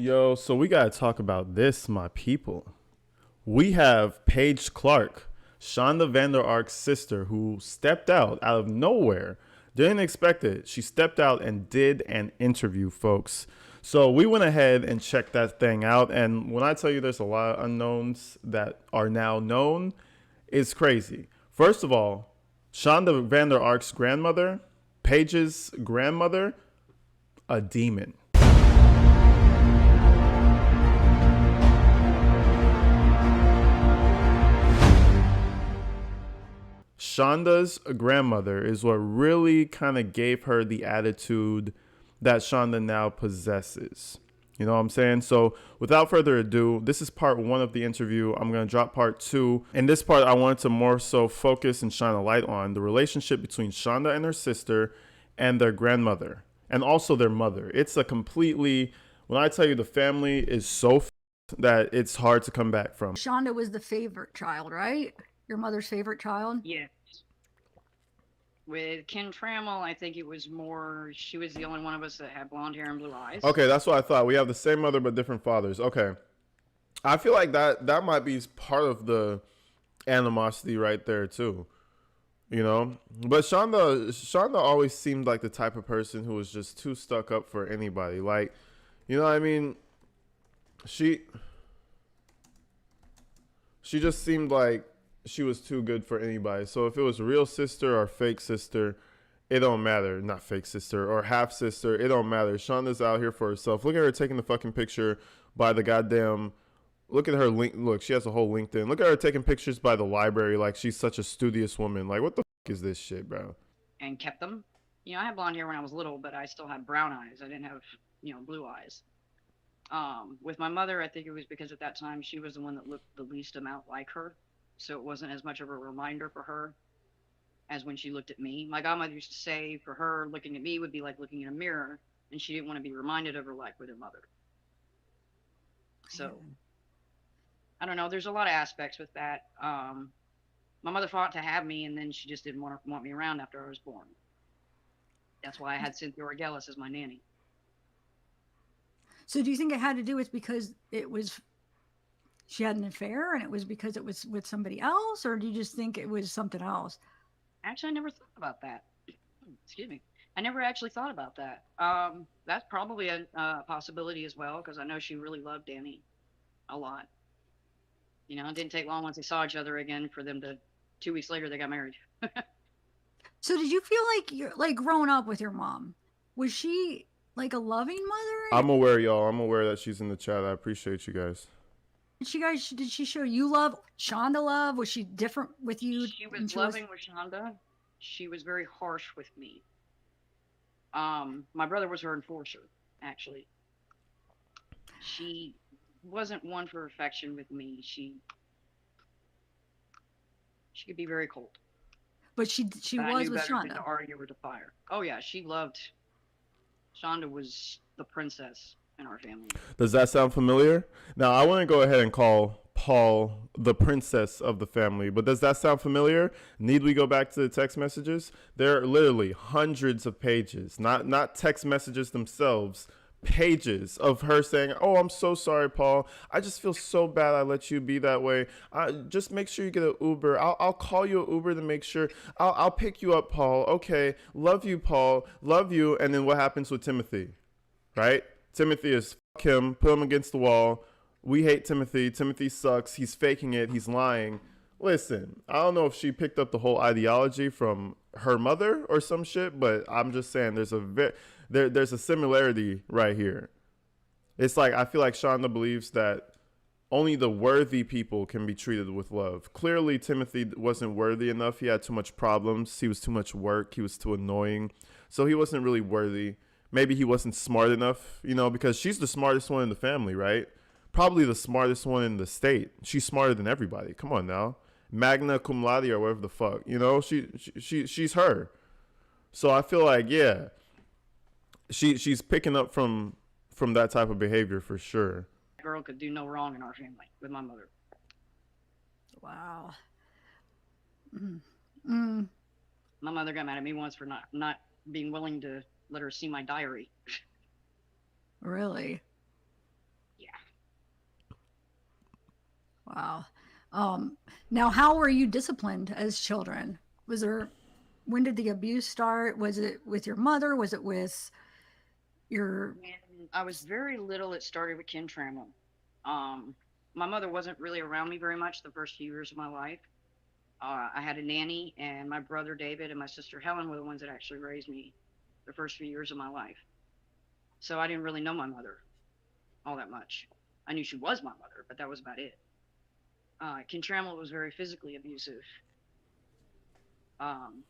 Yo, so we gotta talk about this, my people. We have Paige Clark, Shonda Vander Ark's sister, who stepped out of nowhere. Didn't expect it. She stepped out and did an interview, folks. So we went ahead and checked that thing out. And when I tell you there's a lot of unknowns that are now known, it's crazy. First of all, Shonda Vander Ark's grandmother, Paige's grandmother, a demon. Shonda's grandmother is what really kind of gave her the attitude that Shonda now possesses. You know what I'm saying? So, without further ado, this is part one of the interview. I'm going to drop part two. In this part, I wanted to more so focus and shine a light on the relationship between Shonda and her sister and their grandmother and also their mother. It's a completely, when I tell you the family is so that it's hard to come back from. Shonda was the favorite child, right? Your mother's favorite child? Yeah. With Ken Trammell, I think it was more, she was the only one of us that had blonde hair and blue eyes. Okay, that's what I thought. We have the same mother but different fathers. Okay. I feel like that might be part of the animosity right there too. You know? But Shonda always seemed like the type of person who was just too stuck up for anybody. Like, you know what I mean? She just seemed like she was too good for anybody. So if it was real sister or fake sister, it don't matter. Not fake sister or half sister, it don't matter. Shonda's out here for herself. Look at her taking the fucking picture by the goddamn. Look at her link. Look, she has a whole LinkedIn. Look at her taking pictures by the library like she's such a studious woman. Like, what the fuck is this shit, bro? And kept them. You know, I had blonde hair when I was little, but I still had brown eyes. I didn't have, blue eyes. With my mother, I think it was because at that time she was the one that looked the least amount like her. So it wasn't as much of a reminder for her as when she looked at me. My godmother used to say for her, looking at me would be like looking in a mirror, and she didn't want to be reminded of her life with her mother. So I don't know. There's a lot of aspects with that. My mother fought to have me, and then she just didn't want me around after I was born. That's why I had Cynthia Orgelis as my nanny. So do you think it had to do with because she had an affair and it was because it was with somebody else, or do you just think it was something else? Actually, I never thought about that. Excuse me. I never actually thought about that. That's probably a possibility as well, because I know she really loved Danny a lot. You know, it didn't take long once they saw each other again for them to, 2 weeks later, they got married. So did you feel like you're like growing up with your mom? Was she like a loving mother? I'm aware, y'all. I'm aware that she's in the chat. I appreciate you guys. Did she show you love? Shonda love? Was she different with you? She was loving with Shonda. She was very harsh with me. My brother was her enforcer, actually. She wasn't one for affection with me. She could be very cold. But she But was I knew with better than Shonda. to argue or to fire. Oh yeah, she loved. Shonda was the princess in our family. Does that sound familiar? Now, I want to go ahead and call Paul the princess of the family, but does that sound familiar? Need we go back to the text messages? There are literally hundreds of pages, not text messages themselves, pages of her saying, "Oh, I'm so sorry, Paul. I just feel so bad I let you be that way. Just make sure you get an Uber. I'll call you an Uber to make sure. I'll pick you up, Paul. Okay, love you, Paul. Love you." And then what happens with Timothy, right? Timothy is fuck him, put him against the wall. We hate Timothy. Timothy sucks. He's faking it. He's lying. Listen, I don't know if she picked up the whole ideology from her mother or some shit, but I'm just saying there's a similarity right here. It's like I feel like Shonda believes that only the worthy people can be treated with love. Clearly, Timothy wasn't worthy enough. He had too much problems. He was too much work. He was too annoying. So he wasn't really worthy. Maybe he wasn't smart enough, because she's the smartest one in the family, right? Probably the smartest one in the state. She's smarter than everybody. Come on now. Magna cum laude or whatever the fuck. She's her. So I feel like, yeah, she's picking up from that type of behavior for sure. Girl could do no wrong in our family with my mother. Wow. Mm. My mother got mad at me once for not being willing to let her see my diary. Really? Wow. Now, how were you disciplined as children? When did the abuse start? Was it with your mother? Was it with your, When I was very little, it started with Ken Trammell. Um, my mother wasn't really around me very much the first few years of my life. I had a nanny, and my brother David and my sister Helen were the ones that actually raised me the first few years of my life. So I didn't really know my mother all that much. I knew she was my mother, but that was about it. Ken Trammell was very physically abusive. Um,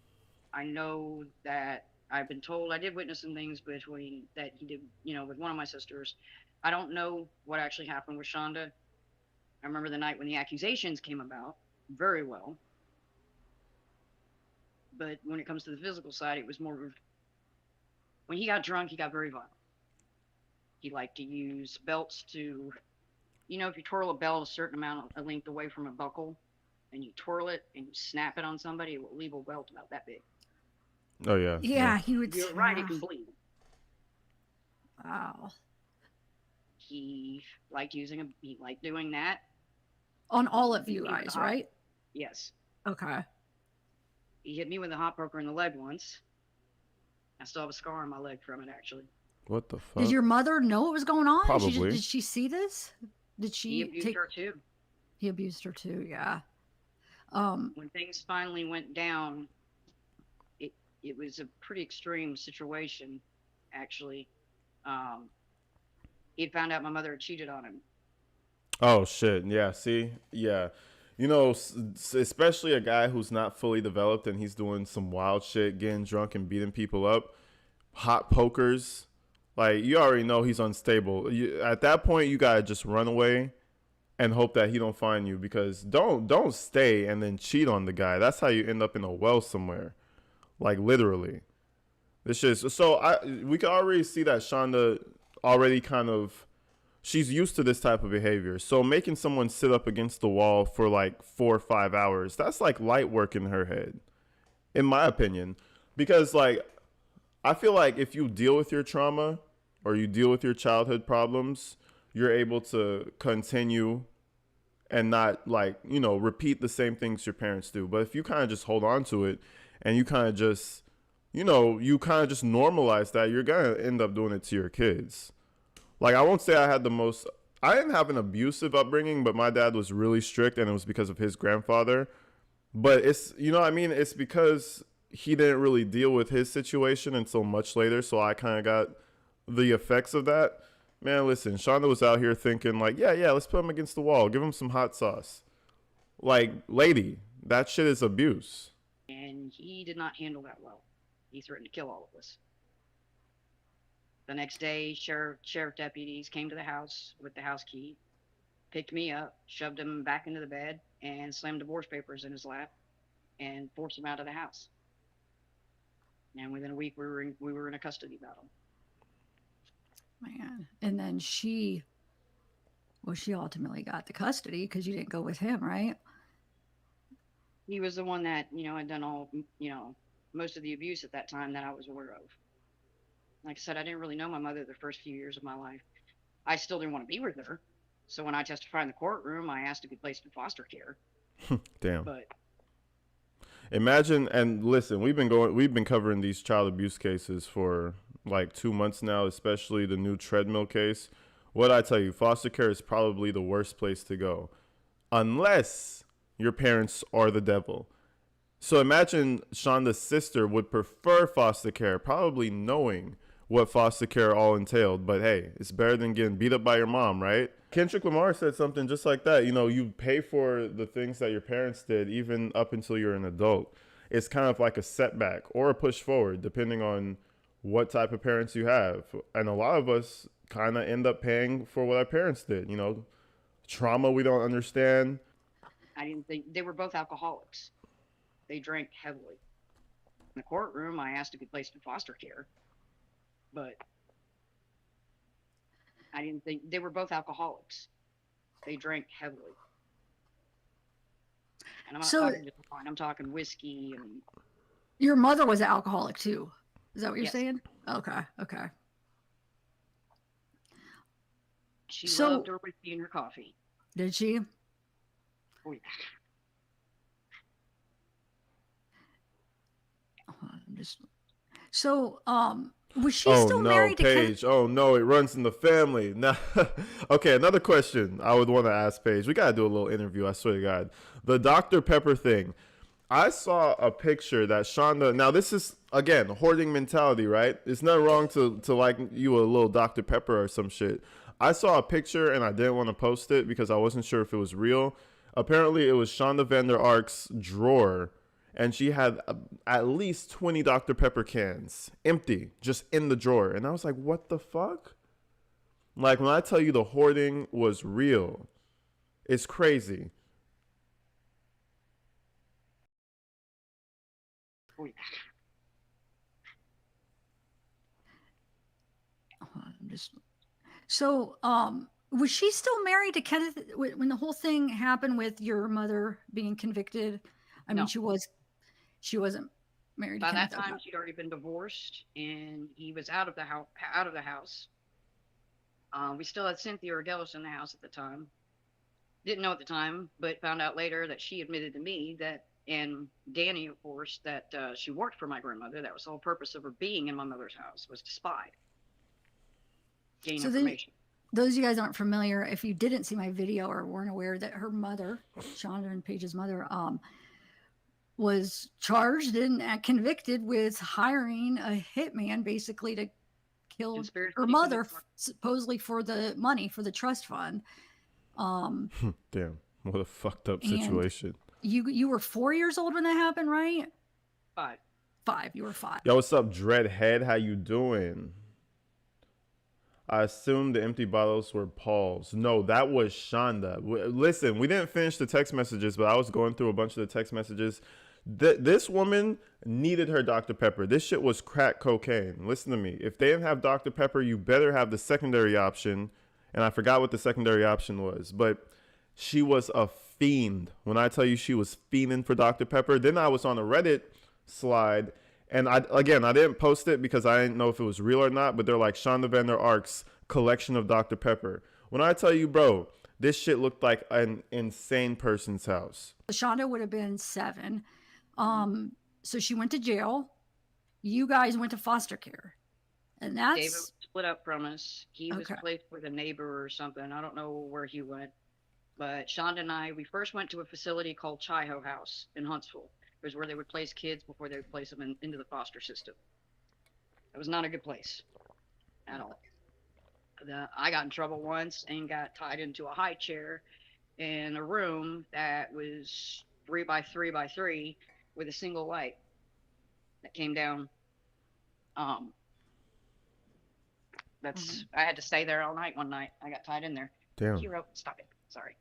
I know that I've been told I did witness some things between that he did, with one of my sisters. I don't know what actually happened with Shonda. I remember the night when the accusations came about very well, but when it comes to the physical side, it was more of when he got drunk, he got very violent. He liked to use belts to, if you twirl a belt a certain amount of length away from a buckle, and you twirl it and you snap it on somebody, it will leave a welt about that big. Oh yeah, yeah. yeah, he would, You're right, it can bleed. wow. He he liked doing that. On all of He hit you me with a guys, hot, right? yes. Okay. He hit me with a hot poker in the leg once. I still have a scar on my leg from it, actually. What the fuck? Did your mother know what was going on? Probably. Did she see this? Did He she abused take? her too. He abused her too. Yeah. When things finally went down, it it was a pretty extreme situation, actually. Um, he had found out my mother had cheated on him. Oh shit. Yeah. See. Yeah. Especially a guy who's not fully developed and he's doing some wild shit, getting drunk and beating people up, hot pokers. Like you already know he's unstable. At that point, you gotta just run away and hope that he don't find you because don't stay and then cheat on the guy. That's how you end up in a well somewhere. Like literally. This shit. We can already see that Shonda already kind of she's used to this type of behavior. So making someone sit up against the wall for like 4 or 5 hours, that's like light work in her head, in my opinion. Because like I feel like if you deal with your trauma or you deal with your childhood problems, you're able to continue and not like, repeat the same things your parents do. But if you kind of just hold on to it and you kind of just, normalize that, you're going to end up doing it to your kids. Like, I won't say I didn't have an abusive upbringing, but my dad was really strict and it was because of his grandfather. But it's, it's because he didn't really deal with his situation until much later. So I kind of got the effects of that. Man, listen, Shonda was out here thinking like, yeah, let's put him against the wall. Give him some hot sauce. Like, lady, that shit is abuse. And he did not handle that well. He threatened to kill all of us. The next day, sheriff deputies came to the house with the house key, picked me up, shoved him back into the bed, and slammed divorce papers in his lap, and forced him out of the house. And within a week, we were in a custody battle. Man. And then she ultimately got the custody because you didn't go with him, right? He was the one that had done all most of the abuse at that time that I was aware of. Like I said, I didn't really know my mother the first few years of my life. I still didn't want to be with her. So when I testified in the courtroom, I asked to be placed in foster care. Damn. But imagine, and listen, we've been covering these child abuse cases for like 2 months now, especially the new treadmill case. What I tell you, foster care is probably the worst place to go, unless your parents are the devil. So imagine Shonda's sister would prefer foster care, probably knowing what foster care all entailed. But hey, it's better than getting beat up by your mom, right? Kendrick Lamar said something just like that. You pay for the things that your parents did, even up until you're an adult. It's kind of like a setback or a push forward, depending on what type of parents you have. And a lot of us kind of end up paying for what our parents did. Trauma we don't understand. I didn't think they were both alcoholics. They drank heavily. In the courtroom, I asked to be placed in foster care, but I didn't think they were both alcoholics. They drank heavily. And I'm not talking just wine, I'm talking whiskey and. Your mother was an alcoholic too. Is that what you're Yes. saying? Okay. She loved her whiskey and her coffee. Did she? Oh, yeah. I'm just so was she Oh still no, married to Kenneth? Paige. Oh no, it runs in the family. Now, okay, another question I would want to ask Paige. We gotta do a little interview. I swear to God, the Dr. Pepper thing. I saw a picture that Shonda. Now this is again hoarding mentality, right? It's not wrong to like you a little Dr. Pepper or some shit. I saw a picture and I didn't want to post it because I wasn't sure if it was real. Apparently, it was Shonda Vander Ark's drawer, and she had at least 20 Dr. Pepper cans empty just in the drawer. And I was like, what the fuck? Like, when I tell you the hoarding was real, it's crazy. Oh, yeah. I'm just so was she still married to Kenneth when the whole thing happened with your mother being convicted? I mean, No. she wasn't married to By that Kenneth. time, she'd already been divorced, and he was out of the house. Out of the house. We still had Cynthia Orgelis in the house at the time. Didn't know at the time, but found out later that she admitted to me that, and Danny, of course, that she worked for my grandmother. That was the whole purpose of her being in my mother's house, was to spy, gain So information. those of you guys aren't familiar, if you didn't see my video or weren't aware that her mother, Shonda and Paige's mother, was charged and convicted with hiring a hitman basically to kill Conspiracy her to mother, commit murder. supposedly for the money for the trust fund. Damn, what a fucked up And situation. you were 4 years old when that happened, right? 5. 5. You were 5. Yo, what's up, Dreadhead? How you doing? I assume the empty bottles were Paul's. No, that was Shonda. Listen, we didn't finish the text messages, but I was going through a bunch of the text messages. This woman needed her Dr. Pepper. This shit was crack cocaine. Listen to me. If they didn't have Dr. Pepper, you better have the secondary option. And I forgot what the secondary option was, but she was a fiend. When I tell you she was fiending for Dr. Pepper, then I was on a Reddit slide. And I didn't post it because I didn't know if it was real or not, but they're like Shonda Vander Ark's collection of Dr. Pepper. When I tell you, bro, this shit looked like an insane person's house. Shonda would have been 7. So she went to jail. You guys went to foster care. And David that's was split up from us. He was Okay. placed with a neighbor or something. I don't know where he went. But Shonda and I, we first went to a facility called Chiho House in Huntsville. It was where they would place kids before they would place them into the foster system. It was not a good place at all. I got in trouble once and got tied into a high chair in a room that was 3 by 3 by 3 with a single light that came down. I had to stay there all night one night. I got tied in there. Damn. Hero, stop it. Sorry.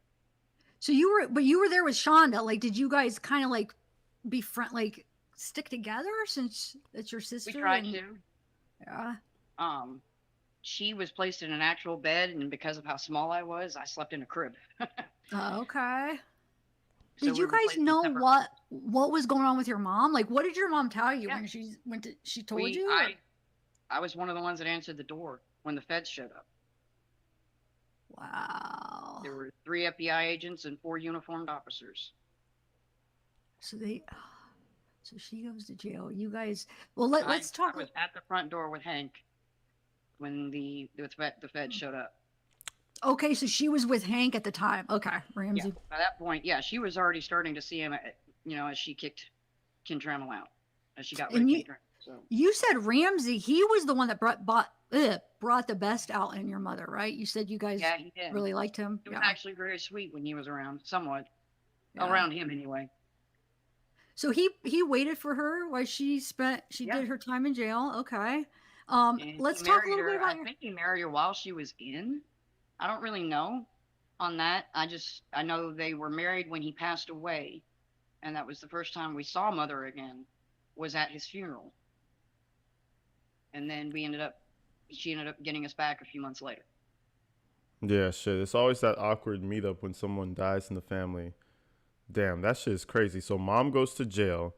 so you were there with Shonda. Like, did you guys kind of like be friend, like stick together since it's your sister? We tried and, to. Yeah. She was placed in an actual bed, and because of how small I was, I slept in a crib. Okay. So Did we you were guys placed in know separate- what was going on with your mom? Like, what did your mom tell you Yeah. when she went to? She told you? I was one of the ones that answered the door when the feds showed up. Wow. There were 3 FBI agents and 4 uniformed officers. So she goes to jail. You guys. Well, let's talk. I was at the front door with Hank when the feds showed up. Okay, so she was with Hank at the time. Okay, Yeah. Ramsey. By that point, yeah, she was already starting to see him, as she kicked Ken Trammell out, as she got rid of And Ken Trammell. So you said Ramsey. He was the one that brought the best out in your mother, right? You said you guys yeah, he did. really liked him. It was Yeah. actually very sweet when he was around, somewhat Yeah. around him anyway. So he waited for her while she Yeah. did her time in jail. Okay. And Let's he talk a married little bit her. about I think he married her while she was in. I don't really know on that. I know they were married when he passed away, and that was the first time we saw Mother again, was at his funeral. And then she ended up getting us back a few months later. Yeah, shit. It's always that awkward meetup when someone dies in the family. Damn, that shit is crazy. So mom goes to jail.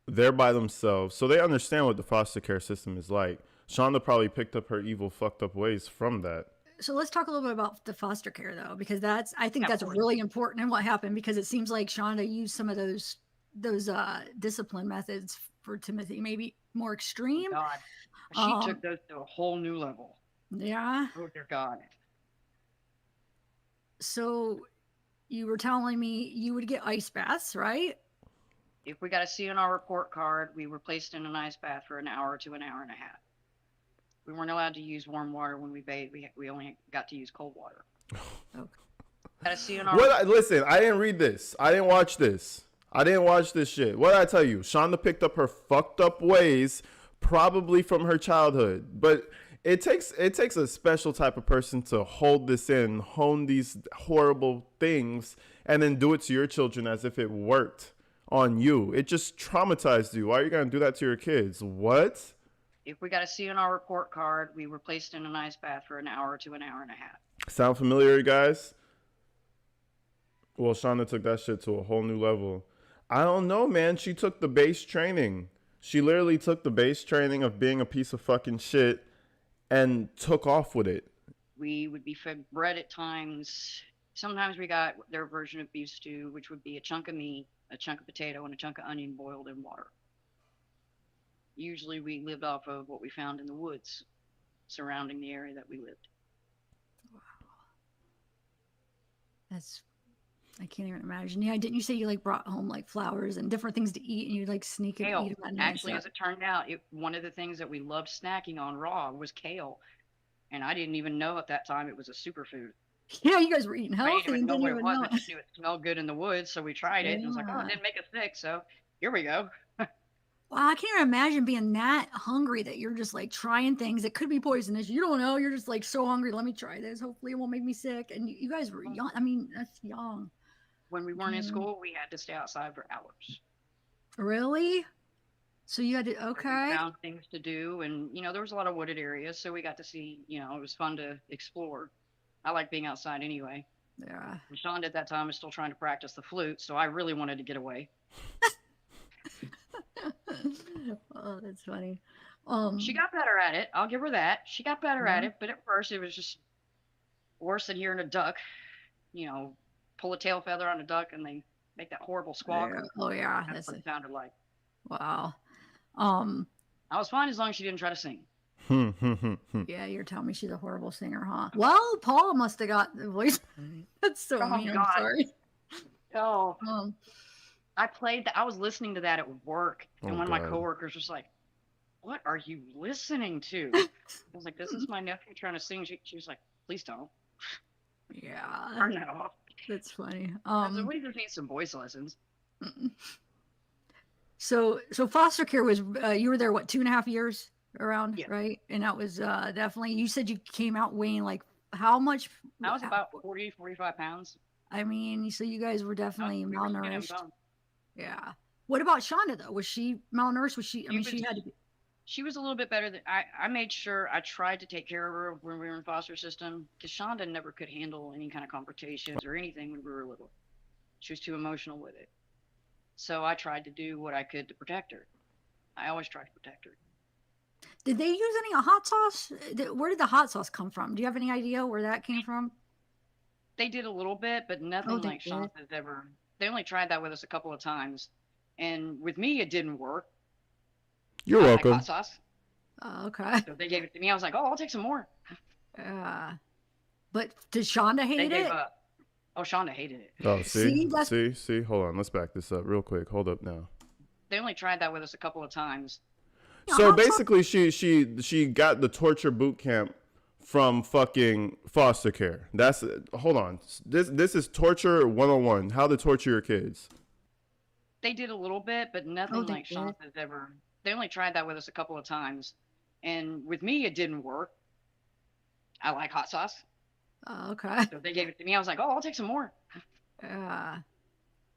They're by themselves. So they understand what the foster care system is like. Shonda probably picked up her evil, fucked up ways from that. So let's talk a little bit about the foster care though, because I think Yeah, of that's course. really important in what happened, because it seems like Shonda used some of those discipline methods for Timothy, maybe more Oh extreme. God, she took Um, those to a whole new level. yeah. Oh dear God. So you were telling me you would get ice baths, right? If we got a C on our report card, we were placed in an ice bath for an hour to an hour and a half. We weren't allowed to use warm water when we bathed. We only got to use cold water. Okay. Got a C on our. Listen, I didn't read this. I didn't watch this. I didn't watch this shit. What did I tell you? Shonda picked up her fucked up ways, probably from her childhood. But it takes a special type of person to hold this in, hone these horrible things, and then do it to your children as if it worked on you. It just traumatized you. Why are you gonna do that to your kids? What? If we got a C on our report card, we were placed in an ice bath for an hour to an hour and a half. Sound familiar, guys? Well, Shonda took that shit to a whole new level. I don't know, man. She took the base training. She literally took the base training of being a piece of fucking shit and took off with it. We would be fed bread at times. Sometimes we got their version of beef stew, which would be a chunk of meat, a chunk of potato, and a chunk of onion boiled in water. Usually we lived off of what we found in the woods surrounding the area that we lived. That's I can't even imagine. Yeah, didn't you say you like brought home like flowers and different things to eat, and you'd like sneak and Kale. eat them at night? Actually, as it turned out, one of the things that we loved snacking on raw was kale. And I didn't even know at that time it was a superfood. Yeah, you guys were eating I healthy didn't even and know didn't what it even was. know I it. just knew it smelled good in the woods, so we tried it. And it was like, oh, it Yeah. didn't make us sick, so here we go. Well, I can't imagine being that hungry that you're just like trying things that could be poisonous. You don't know. You're just like so hungry. Let me try this. Hopefully, it won't make me sick. And you guys were young. I mean, that's young. When we weren't in Okay. school, we had to stay outside for hours. Really? So you had to, So we okay. found things to do, and there was a lot of wooded areas, so we got to see. It was fun to explore. I like being outside anyway. Yeah. And Sean at that time was still trying to practice the flute, so I really wanted to get away. Oh, that's funny. She got better at it. I'll give her that. She got better at Yeah. it, but at first it was just worse than hearing a duck, pull a tail feather on a duck and they make that horrible squawk. Yeah. Oh, yeah. That's what it sounded like. Wow. I was fine as long as she didn't try to sing. Yeah, you're telling me she's a horrible singer, huh? Well, Paul must have got the voice. That's so Oh, mean. I'm God. sorry. Oh, Um, I played that. I was listening to that at work, and Oh, one of my God. coworkers was like, "What are you listening to?" I was like, "This is my nephew trying to sing." She was like, "Please don't." yeah, Or no. that's funny. I said, "We just need some voice lessons." So foster care was you were there what 2.5 years around, Yeah. right? And that was definitely. You said you came out weighing like how much? I was about 40, 45 pounds. I mean, so you guys were definitely We were skin and malnourished. bone. Yeah. What about Shonda though? Was she malnourished? Was she? I mean, She she was- had to be. She was a little bit better than I made sure I tried to take care of her when we were in foster system because Shonda never could handle any kind of confrontations or anything when we were little. She was too emotional with it. So I tried to do what I could to protect her. I always tried to protect her. Did they use any hot sauce? Where did the hot sauce come from? Do you have any idea where that came from? They did a little bit, but nothing they like did? Shonda's ever. They only tried that with us a couple of times. And with me, it didn't work. You're I like welcome. hot sauce. Okay. So they gave it to me. I was like, oh, I'll take some more. But did Shonda They hate gave it? up. Oh, Shonda hated it. Oh, See, see. Hold on, let's back this up real quick. Hold up now. They only tried that with us a couple of times. So hot sauce- basically, she got the torture boot camp from fucking foster care. That's hold on. This is torture 101. How to torture your kids. They did a little bit, but nothing they like did? Shonda's ever. They only tried that with us a couple of times. And with me, it didn't work. I like hot sauce. Okay. So they gave it to me. I was like, oh, I'll take some more.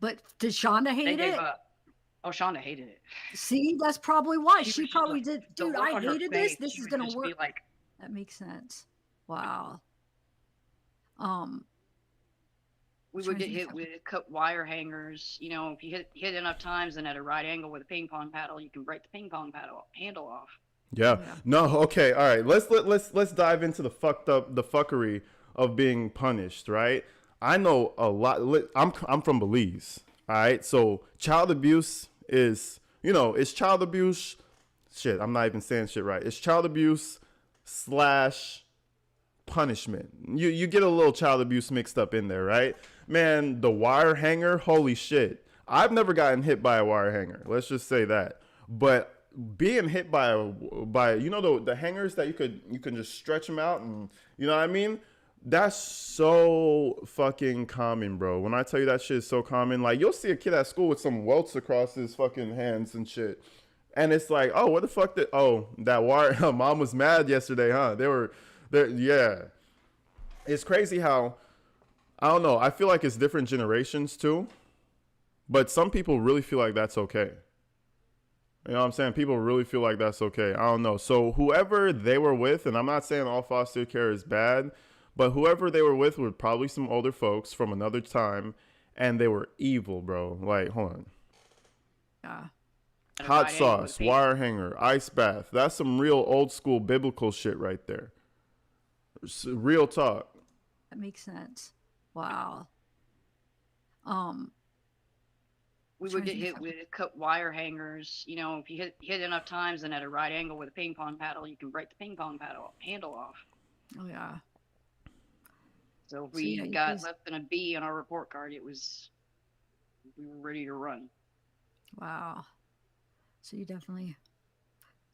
But did Shonda They hate gave it? up. Oh, Shonda hated it. See, that's probably why. She She was just probably like- did. the Dude, look I on her hated this. face, This she is would gonna just work. be like, That makes sense. Wow. we Trying would to get think hit of with cut wire hangers. If you hit enough times and at a right angle with a ping pong paddle, you can break the ping pong paddle handle off. Yeah. Oh, yeah. No. Okay. All right. Let's dive into the fuckery of being punished. Right. I know a lot. I'm from Belize. All right. So child abuse is, it's child abuse. Shit. I'm not even saying shit right. It's child abuse slash punishment. You get a little child abuse mixed up in there, right? Man, the wire hanger. Holy shit. I've never gotten hit by a wire hanger. Let's just say that. But being hit by the hangers that you can just stretch them out, and you know what I mean, that's so fucking common, bro. When I tell you that shit is so common, like you'll see a kid at school with some welts across his fucking hands and shit, and it's like, oh, what the fuck did, oh, that wire, mom was mad yesterday, huh? They were there. Yeah, it's crazy how, I don't know, I feel like it's different generations too, but some people really feel like that's okay. You know what I'm saying? People really feel like that's okay. I don't know. So whoever they were with, and I'm not saying all foster care is bad, but whoever they were with were probably some older folks from another time, and they were evil, bro. Like, hold on. Yeah. Hot sauce, wire hanger, ice bath. That's some real old school biblical shit right there. Real talk. That makes sense. Wow. We would get hit with cut wire hangers. If you hit enough times and at a right angle with a ping pong paddle, you can break the ping pong paddle handle off. Oh yeah. So if we got less than a B on our report card, we were ready to run. Wow. So you definitely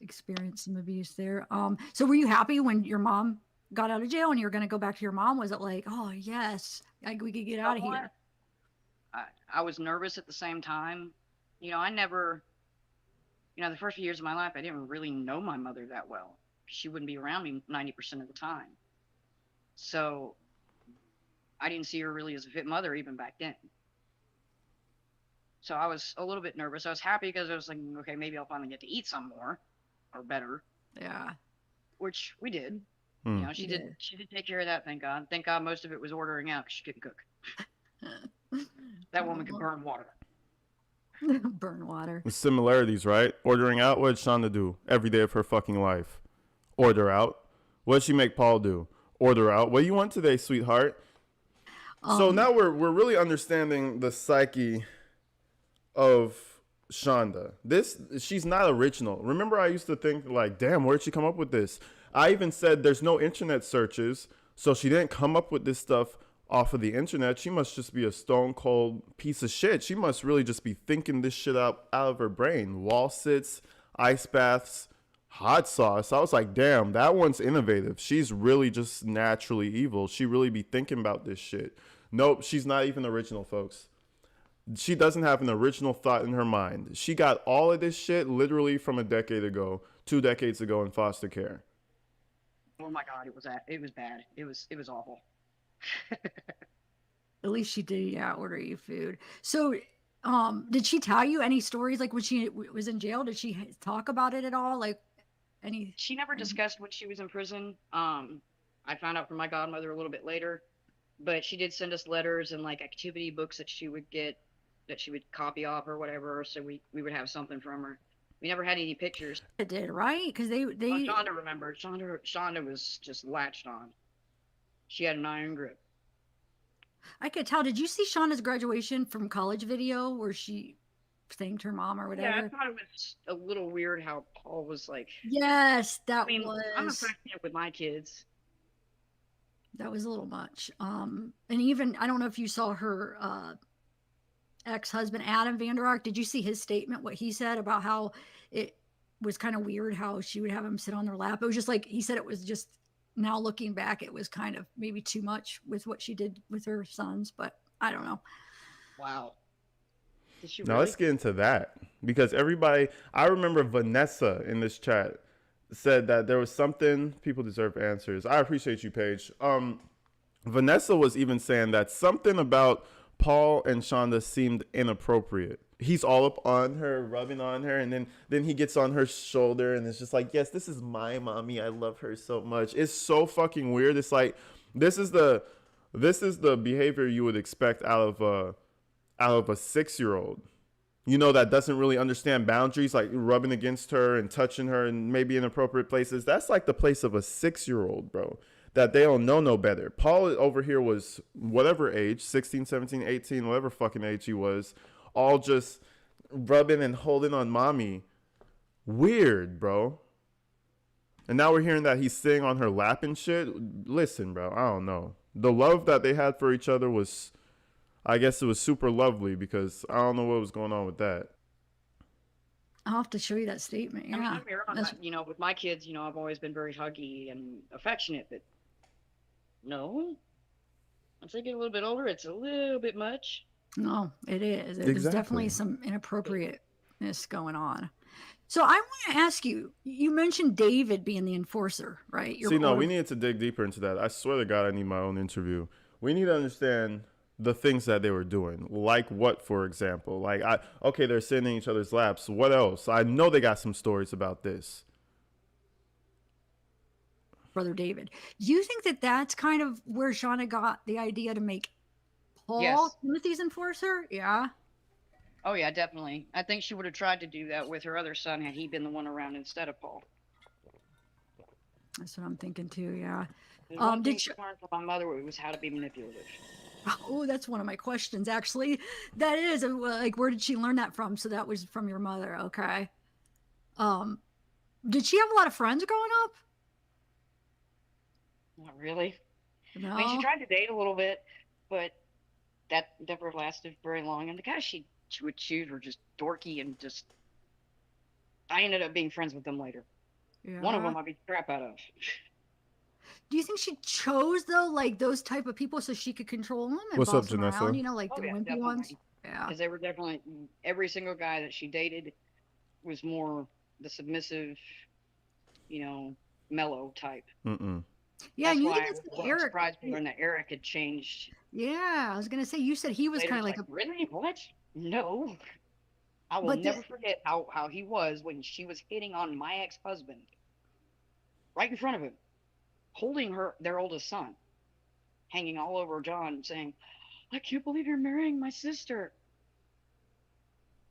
experienced some abuse there. So were you happy when your mom got out of jail and you were going to go back to your mom? Was it like, oh yes, we could get out of here? I was nervous at the same time. I never, the first few years of my life, I didn't really know my mother that well. She wouldn't be around me 90% of the time. So I didn't see her really as a fit mother even back then. So I was a little bit nervous. I was happy because I was like, okay, maybe I'll finally get to eat some more or better. Yeah. Which we did. She did take care of that, thank God. Thank God most of it was ordering out because she couldn't cook. That woman could burn water. Burn water. The similarities, right? Ordering out. What did Shonda do every day of her fucking life? Order out. What did she make Paul do? Order out. What do you want today, sweetheart? So now we're really understanding the psyche of Shonda. She's not original. Remember, I used to think like, damn, where'd she come up with this? I even said there's no internet searches, so she didn't come up with this stuff off of the internet. She must just be a stone cold piece of shit. She must really just be thinking this shit out of her brain. Wall sits, ice baths, hot sauce. I was like, damn, that one's innovative. She's really just naturally evil. She really be thinking about this shit. Nope, she's not even original, folks. She doesn't have an original thought in her mind. She got all of this shit literally from a decade ago, 2 decades ago in foster care. Oh my God, it was bad. It was awful. At least she did, order you food. So, did she tell you any stories like when she was in jail? Did she talk about it at all? Like any? She never discussed when she was in prison. I found out from my godmother a little bit later, but she did send us letters and like activity books that she would get, that she would copy off or whatever. So we would have something from her. We never had any pictures. It did, right? Because they. Shonda remembered. Shonda was just latched on. She had an iron grip. I could tell. Did you see Shonda's graduation from college video where she thanked her mom or whatever? Yeah, I thought it was a little weird how Paul was like. Yes, that was. I'm a friend with my kids. That was a little much. And even I don't know if you saw her ex-husband Adam Vander Ark. Did you see his statement? What he said about how it was kind of weird how she would have him sit on their lap. It was just like he said. It was just. Now looking back, it was kind of maybe too much with what she did with her sons, but I don't know. Wow. Now let's get into that because I remember Vanessa in this chat said that there was something, people deserve answers. I appreciate you, Paige. Vanessa was even saying that something about Paul and Shonda seemed inappropriate. He's all up on her, rubbing on her, and then he gets on her shoulder, and it's just like, yes, this is my mommy. I love her so much. It's so fucking weird. It's like this is the behavior you would expect out of a 6-year-old. that doesn't really understand boundaries, like rubbing against her and touching her and maybe inappropriate places. That's like the place of a 6-year-old, bro, that they don't know no better. Paul over here was whatever age, 16, 17, 18, whatever fucking age he was, all just rubbing and holding on mommy. Weird, bro. And now we're hearing that he's sitting on her lap and shit. Listen, bro, I don't know. The love that they had for each other was, I guess it was super lovely, because I don't know what was going on with that. I'll have to show you that statement. Yeah. I mean, don't get me wrong, with my kids, I've always been very huggy and affectionate, but no, once they get a little bit older, it's a little bit much. No, it is. There's definitely some inappropriateness going on. So I want to ask you, you mentioned David being the enforcer, right? We needed to dig deeper into that. I swear to God, I need my own interview. We need to understand the things that they were doing. Like what, for example? Like, okay, they're sitting in each other's laps. What else? I know they got some stories about this. Brother David. Do you think that that's kind of where Shauna got the idea to make Paul Timothy's enforcer? Yeah. Oh, yeah, definitely. I think she would have tried to do that with her other son had he been the one around instead of Paul. That's what I'm thinking too, yeah. Did she learn from my mother was how to be manipulative? Oh, that's one of my questions, actually. That is, like, where did she learn that from? So that was from your mother, okay. Did she have a lot of friends growing up? Not really. No. I mean, she tried to date a little bit, but that never lasted very long. And the guys she would choose were just dorky and just. I ended up being friends with them later. Yeah. One of them I beat the crap out of. Do you think she chose, though, like those type of people so she could control them and What's boss up, them Janessa? around, like the wimpy ones? Yeah. Because they were definitely, every single guy that she dated was more the submissive, mellow type. Mm-mm. Yeah, that's and you why think it's I was surprised when that Eric had changed. Yeah, I was gonna say, you said he was kind of like a. Really? What? No. I will never forget how he was when she was hitting on my ex-husband, right in front of him, holding their oldest son, hanging all over John, saying, "I can't believe you're marrying my sister."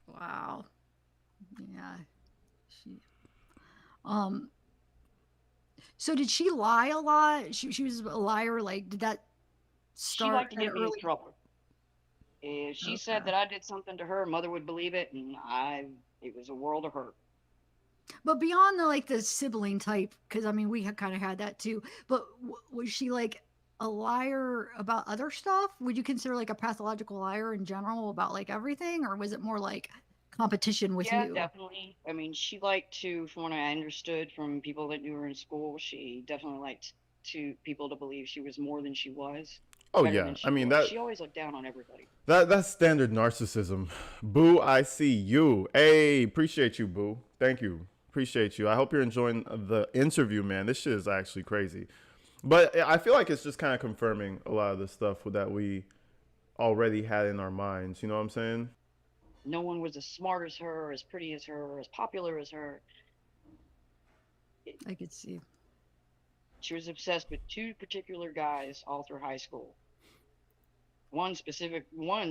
Wow. Yeah. So did she lie a lot? She was a liar. Like, did that start? She liked to get me in trouble. If she said that I did something to her, mother would believe it, and it was a world of hurt. But beyond the sibling type, because I mean we kind of had that too. But was she like a liar about other stuff? Would you consider like a pathological liar in general about like everything, or was it more like competition with you? Yeah, definitely. I mean, she liked to, from what I understood from people that knew her in school, she definitely liked people to believe she was more than she was. Oh yeah, I mean that. She always looked down on everybody. That's standard narcissism. Boo, I see you. Hey, appreciate you, Boo. Thank you, appreciate you. I hope you're enjoying the interview, man. This shit is actually crazy, but I feel like it's just kind of confirming a lot of the stuff that we already had in our minds. You know what I'm saying? No one was as smart as her, or as pretty as her, or as popular as her. I could see. She was obsessed with two particular guys all through high school. One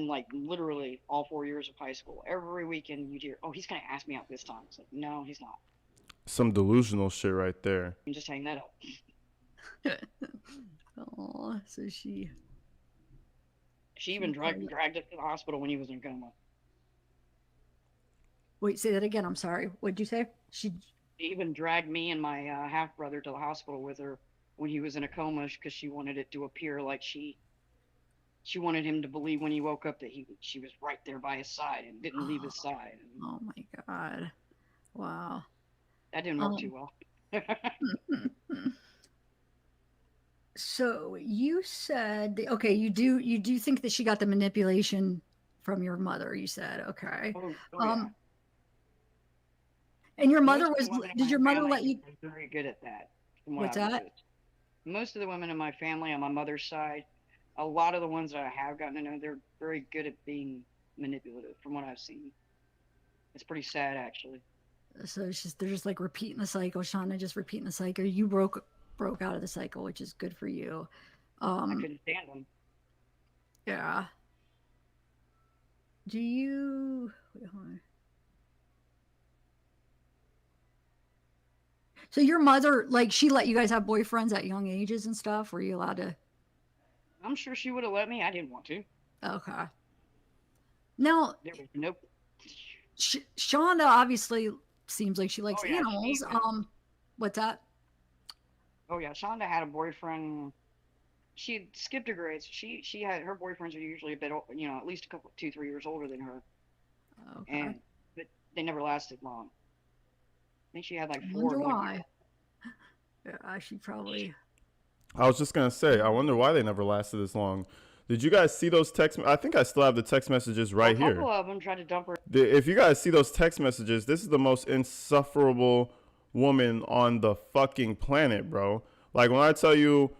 like literally all 4 years of high school. Every weekend you'd hear, "Oh, he's going to ask me out this time." It's like, no, he's not. Some delusional shit right there. I'm just hang that up. Oh, so she even dragged him to the hospital when he was in a coma. Wait, say that again. I'm sorry. What'd you say? She even dragged me and my half brother to the hospital with her when he was in a coma because she wanted it to appear like she wanted him to believe when he woke up that she was right there by his side and didn't leave his side. Oh my God! Wow. That didn't work too well. So you said, okay, you do think that she got the manipulation from your mother? You said, okay. Oh, yeah. And your mother did your mother let you? Very good at that. What's that? Most of the women in my family on my mother's side, a lot of the ones that I have gotten to know, they're very good at being manipulative from what I've seen. It's pretty sad, actually. So they're just like repeating the cycle. Shauna just repeating the cycle. You broke out of the cycle, which is good for you. I couldn't stand them. Yeah. Do you? Wait, hold on. So your mother, like, she let you guys have boyfriends at young ages and stuff? Were you allowed to? I'm sure she would have let me. I didn't want to. Okay. Now, There was no. Shonda obviously seems like she Oh likes yeah, animals. What's that? oh yeah, Shonda had a boyfriend. She had skipped her grades. She had her boyfriends are usually a bit, at least a couple, 2, 3 years older than her, Okay. and but they never lasted long. I think she had like I four wonder in 1 year. why. Yeah, she probably. I was just gonna say, I wonder why they never lasted this long. Did you guys see those text? I think I still have the text messages Well, a right here. couple of them tried to dump her. If you guys see those text messages, this is the most insufferable woman on the fucking planet, bro. Like when I tell you,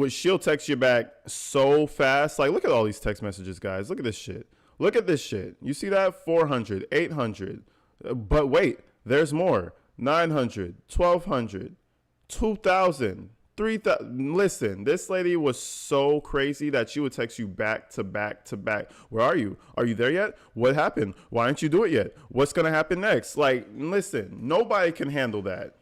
she'll text you back so fast. Like, look at all these text messages, guys. Look at this shit. Look at this shit. You see that? 400, 800. But wait, there's more. 900, 1200, 2000. 3,000. Listen, this lady was so crazy that she would text you back to back to back. Where are you? Are you there yet? What happened? Why didn't you do it yet? What's going to happen next? Like, listen, nobody can handle that.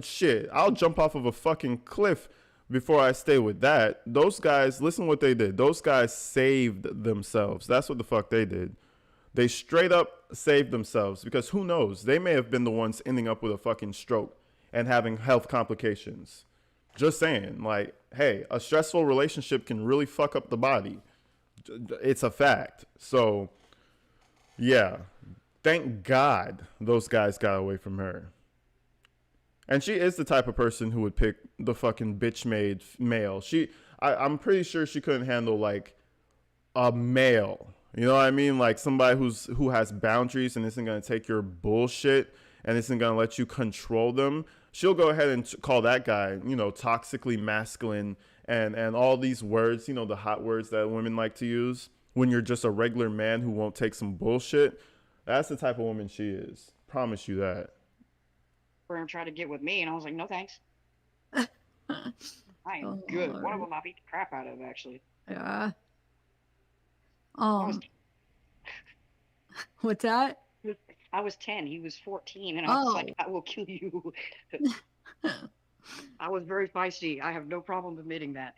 Shit, I'll jump off of a fucking cliff before I stay with that. Those guys, listen what they did. Those guys saved themselves. That's what the fuck they did. They straight up saved themselves because who knows? They may have been the ones ending up with a fucking stroke and having health complications. Just saying, like, hey, a stressful relationship can really fuck up the body. It's a fact. So, yeah, thank God those guys got away from her. And she is the type of person who would pick the fucking bitch made male. I'm pretty sure she couldn't handle like a male. You know what I mean? Like somebody who has boundaries and isn't gonna take your bullshit and isn't gonna let you control them. She'll go ahead and call that guy, toxically masculine and all these words, the hot words that women like to use when you're just a regular man who won't take some bullshit. That's the type of woman she is. Promise you that. And tried to get with me, and I was like, no thanks. I am Oh, good. Lord. One of them I beat the crap out of, actually. Yeah. I was, What's that? I was 10. He was 14, and I was like, I will kill you. I was very feisty. I have no problem admitting that.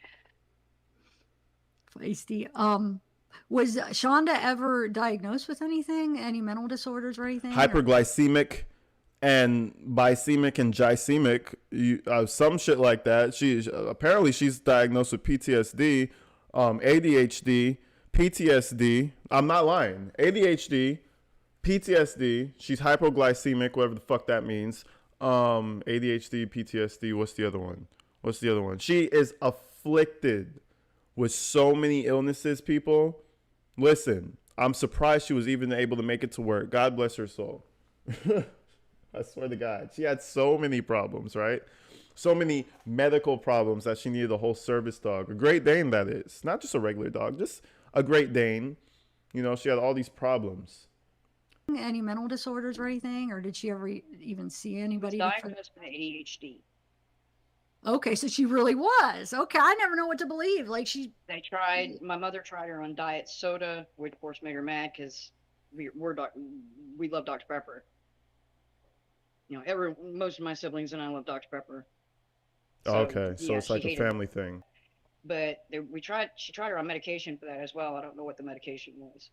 Feisty. Was Shonda ever diagnosed with anything? Any mental disorders or anything? Hyperglycemic and glycemic and glycemic, some shit like that. Apparently she's diagnosed with PTSD, ADHD, PTSD. I'm not lying. ADHD, PTSD. She's hypoglycemic, whatever the fuck that means. ADHD, PTSD. What's the other one? She is afflicted with so many illnesses, people. Listen, I'm surprised she was even able to make it to work. God bless her soul. I swear to God. She had so many problems, right? So many medical problems that she needed a whole service dog. A Great Dane, that is. Not just a regular dog, just a Great Dane. She had all these problems. Any mental disorders or anything? Or did she ever even see anybody? Diagnosed with ADHD. Okay, so she really was. Okay, I never know what to believe. Like my mother tried her on diet soda, which of course made her mad because we love Dr. Pepper. Most of my siblings and I love Dr. Pepper. So, okay, so it's like a family thing. But she tried her on medication for that as well. I don't know what the medication was.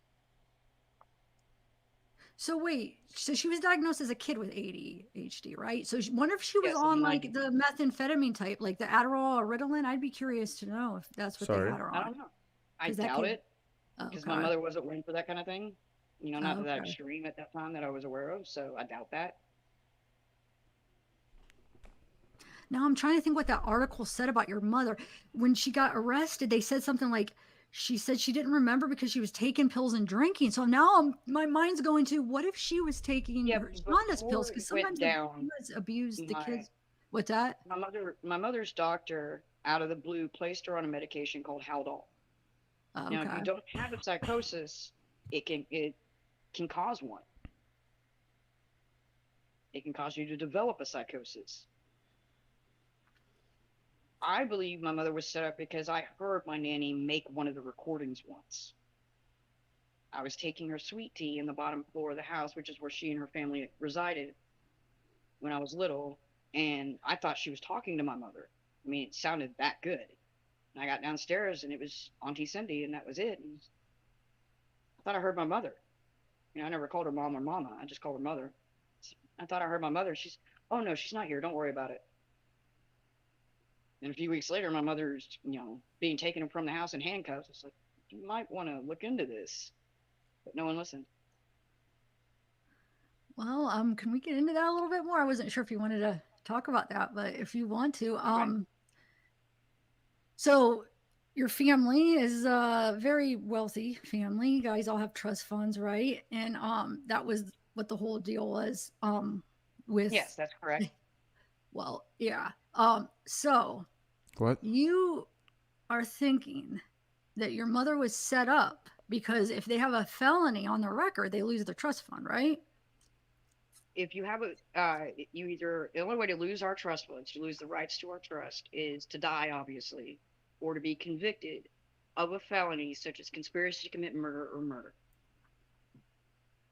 So wait, so she was diagnosed as a kid with ADHD, right? So wonder if she was on like the methamphetamine type, like the Adderall or Ritalin. I'd be curious to know if that's what they had her on. I don't know. I doubt it because my mother wasn't one for that kind of thing. Not to that extreme at that time that I was aware of. So I doubt that. Now I'm trying to think what that article said about your mother. When she got arrested, they said something like, she said she didn't remember because she was taking pills and drinking. So now my mind's going to, what if she was taking Shonda's pills? Because sometimes the abused the kids. What's that? My mother's doctor, out of the blue, placed her on a medication called Haldol. Now, if you don't have a psychosis, it can cause one. It can cause you to develop a psychosis. I believe my mother was set up because I heard my nanny make one of the recordings once. I was taking her sweet tea in the bottom floor of the house, which is where she and her family resided when I was little, and I thought she was talking to my mother. I mean, it sounded that good. And I got downstairs, and it was Auntie Cindy, and that was it. And I thought I heard my mother. I never called her mom or mama. I just called her mother. I thought I heard my mother. Oh no, she's not here. Don't worry about it. And a few weeks later, my mother's, being taken from the house in handcuffs. It's like, you might want to look into this. But no one listened. Well, can we get into that a little bit more? I wasn't sure if you wanted to talk about that, but if you want to, Okay. so your family is a very wealthy family. You guys all have trust funds, right? And that was what the whole deal was with. Yes, that's correct. Well, yeah. So What? you are thinking that your mother was set up because if they have a felony on their record, they lose their trust fund, right? If you have the only way to lose our trust funds, to lose the rights to our trust, is to die, obviously, or to be convicted of a felony such as conspiracy to commit murder or murder.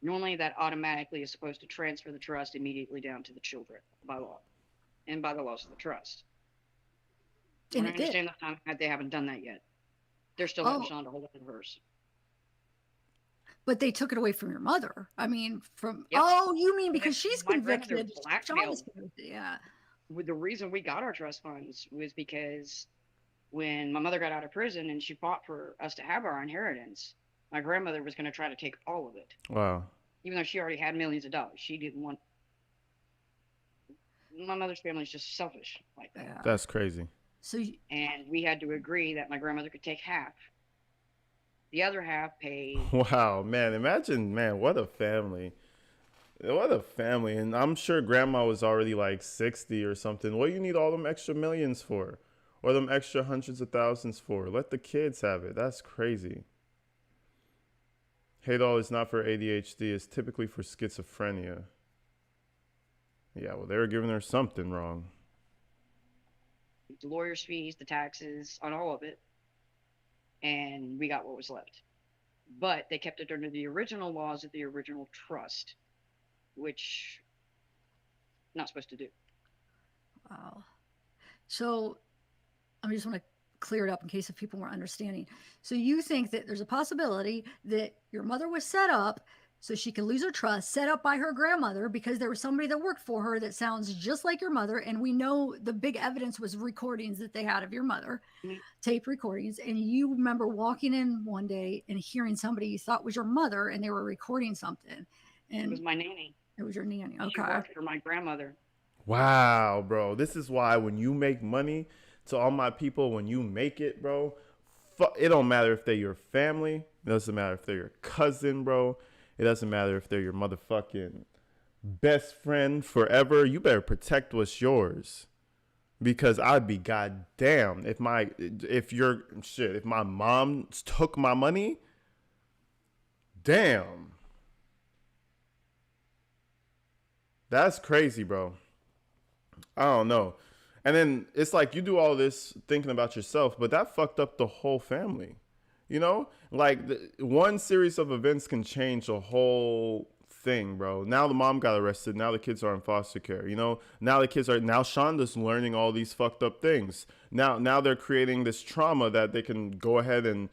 Normally, that automatically is supposed to transfer the trust immediately down to the children by law and by the laws of the trust. And I it did. understand that they haven't done that yet. They're still letting Shonda hold it in hers. But they took it away from your mother. I mean, Yep. Oh, you mean because she's My grandmother convicted? blackmailed. Shonda's convicted, yeah. The reason we got our trust funds was because when my mother got out of prison and she fought for us to have our inheritance, my grandmother was going to try to take all of it. Wow. Even though she already had millions of dollars, she didn't want. My mother's family is just selfish like that. Yeah. That's crazy. And we had to agree that my grandmother could take half. The other half paid. Wow, man. Imagine, man, what a family. What a family. And I'm sure grandma was already like 60 or something. What do you need all them extra millions for? Or them extra hundreds of thousands for? Let the kids have it. That's crazy. Hadol is not for ADHD. It's typically for schizophrenia. Yeah, well, they were giving her something wrong. The lawyer's fees, the taxes, on all of it. And we got what was left. But they kept it under the original laws of the original trust, which not supposed to do. Wow. So I just want to clear it up in case if people weren't understanding. So you think that there's a possibility that your mother was set up so she could lose her trust, set up by her grandmother because there was somebody that worked for her that sounds just like your mother. And we know the big evidence was recordings that they had of your mother, tape recordings. And you remember walking in one day and hearing somebody you thought was your mother and they were recording something. And it was my nanny. It was your nanny. Okay. She worked for my grandmother. Wow, bro. This is why when you make money, to all my people, when you make it, bro, it don't matter if they're your family. It doesn't matter if they're your cousin, bro. It doesn't matter if they're your motherfucking best friend forever. You better protect what's yours. Because I'd be goddamn if my mom took my money. Damn. That's crazy, bro. I don't know. And then it's like you do all this thinking about yourself, but that fucked up the whole family. You know, like one series of events can change the whole thing, bro. Now the mom got arrested. Now the kids are in foster care. You know, now Shonda's learning all these fucked up things. Now they're creating this trauma that they can go ahead and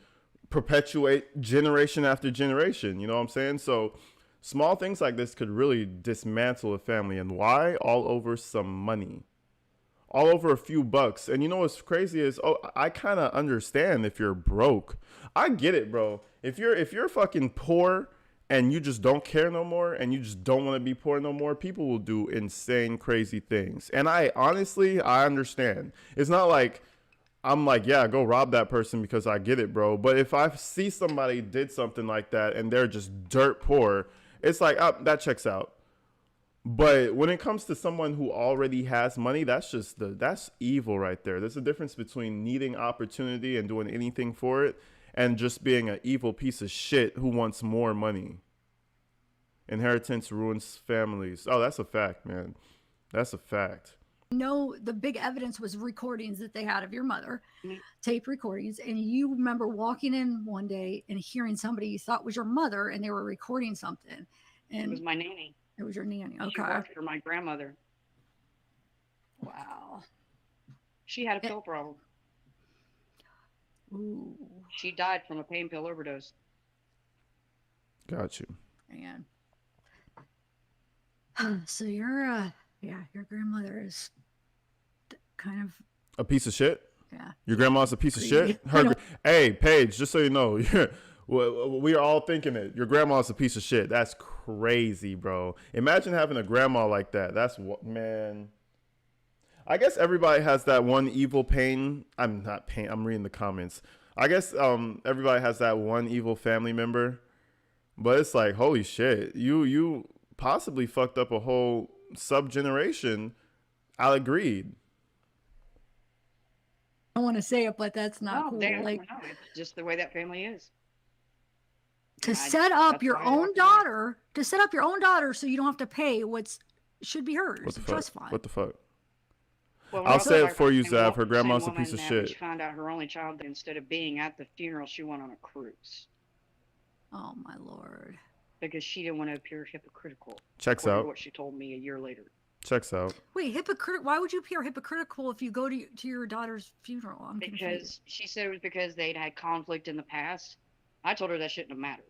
perpetuate generation after generation. You know what I'm saying? So small things like this could really dismantle a family. And why? All over some money. All over a few bucks. And you know what's crazy is, I kind of understand if you're broke. I get it, bro. If you're fucking poor and you just don't care no more and you just don't want to be poor no more, people will do insane, crazy things. And I understand. It's not like I'm like, yeah, go rob that person because I get it, bro. But if I see somebody did something like that and they're just dirt poor, it's like, that checks out. But when it comes to someone who already has money, that's evil right there. There's a difference between needing opportunity and doing anything for it and just being an evil piece of shit who wants more money. Inheritance ruins families. Oh, that's a fact, man. That's a fact. No, the big evidence was recordings that they had of your mother, Mhm. tape recordings. And you remember walking in one day and hearing somebody you thought was your mother and they were recording something. It was And my nanny. it was your nanny. She Okay. worked for my grandmother. Wow. She had a Eh, pill problem. Ooh, She died from a pain pill overdose. Got you. man. So yeah, your grandmother is kind of, A piece of shit. yeah. Your grandma's a piece of Crazy. shit. Hey, Paige, just so you know, we are all thinking it. Your grandma's a piece of shit. That's crazy, bro. Imagine having a grandma like that. That's what, man. I guess everybody has that one evil pain. I'm not pain. I'm reading the comments. I guess everybody has that one evil family member, but it's like, holy shit, you possibly fucked up a whole sub generation. I'll agreed. I don't want to say it, but that's not No, cool. they, Like, no, it's just the way that family is. to And set up that's your why I own walked away. daughter, to set up your own daughter so you don't have to pay what's should be hers, What the the fuck? trust fund. What the fuck? Well, I'll we're also say it talking for about you, the same Zav. Her same grandma's a woman piece of that when shit. she found out her only child, instead of being at the funeral, she went on a cruise Oh my lord. because she didn't want to appear hypocritical. Checks According to out. what she told me a year later. Checks out. Wait, why would you appear hypocritical if you go to your daughter's funeral? I'm confused. Because she said it was because they'd had conflict in the past. I told her that shouldn't have mattered.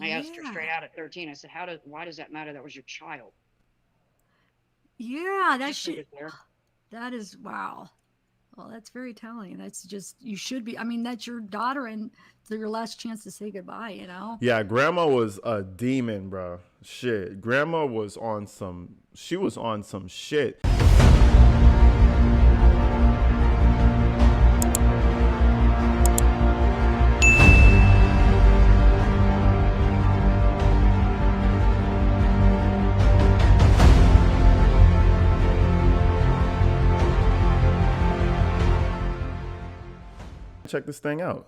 I asked her straight out at 13. I said, why does that matter? That was your child. Yeah, that Just leave should it there. that is wow. Well, that's very telling. That's just, you should be, I mean, that's your daughter and they're your last chance to say goodbye, you know? Yeah, grandma was a demon, bro. Shit. Grandma was on some, she was on some shit. Check this thing out.